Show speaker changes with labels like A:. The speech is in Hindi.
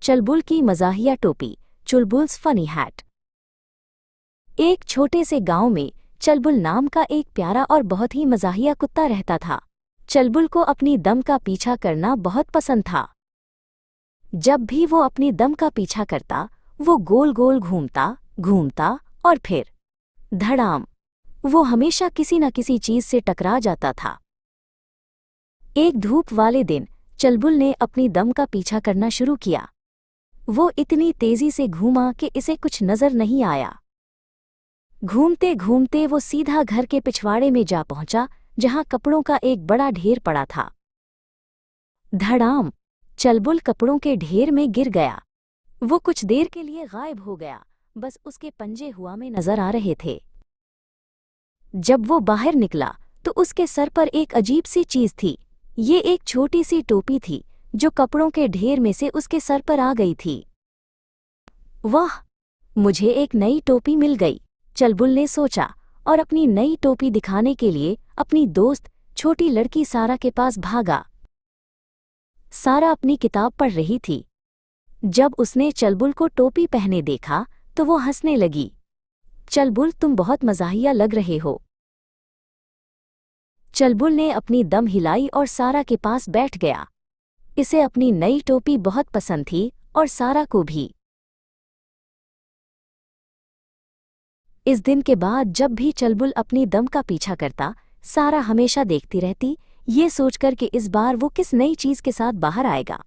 A: चुलबुल की मज़ाहिया टोपी, चुलबुल्स फनी हैट। एक छोटे से गांव में चुलबुल नाम का एक प्यारा और बहुत ही मज़ाहिया कुत्ता रहता था। चुलबुल को अपनी दम का पीछा करना बहुत पसंद था। जब भी वो अपनी दम का पीछा करता, वो गोल गोल घूमता घूमता और फिर धड़ाम, वो हमेशा किसी न किसी चीज से टकरा जाता था। एक धूप वाले दिन चुलबुल ने अपनी दम का पीछा करना शुरू किया। वो इतनी तेजी से घूमा कि इसे कुछ नजर नहीं आया। घूमते घूमते वो सीधा घर के पिछवाड़े में जा पहुंचा, जहां कपड़ों का एक बड़ा ढेर पड़ा था। धड़ाम, चुलबुल कपड़ों के ढेर में गिर गया। वो कुछ देर के लिए गायब हो गया, बस उसके पंजे हवा में नजर आ रहे थे। जब वो बाहर निकला तो उसके सर पर एक अजीब सी चीज थी। ये एक छोटी सी टोपी थी जो कपड़ों के ढेर में से उसके सर पर आ गई थी। वाह, मुझे एक नई टोपी मिल गई, चुलबुल ने सोचा और अपनी नई टोपी दिखाने के लिए अपनी दोस्त छोटी लड़की सारा के पास भागा। सारा अपनी किताब पढ़ रही थी। जब उसने चुलबुल को टोपी पहने देखा तो वो हंसने लगी। चुलबुल, तुम बहुत मज़ाहिया लग रहे हो। चुलबुल ने अपनी दम हिलाई और सारा के पास बैठ गया। इसे अपनी नई टोपी बहुत पसंद थी और सारा को भी। इस दिन के बाद जब भी चुलबुल अपनी दम का पीछा करता, सारा हमेशा देखती रहती, ये सोचकर कि इस बार वो किस नई चीज के साथ बाहर आएगा।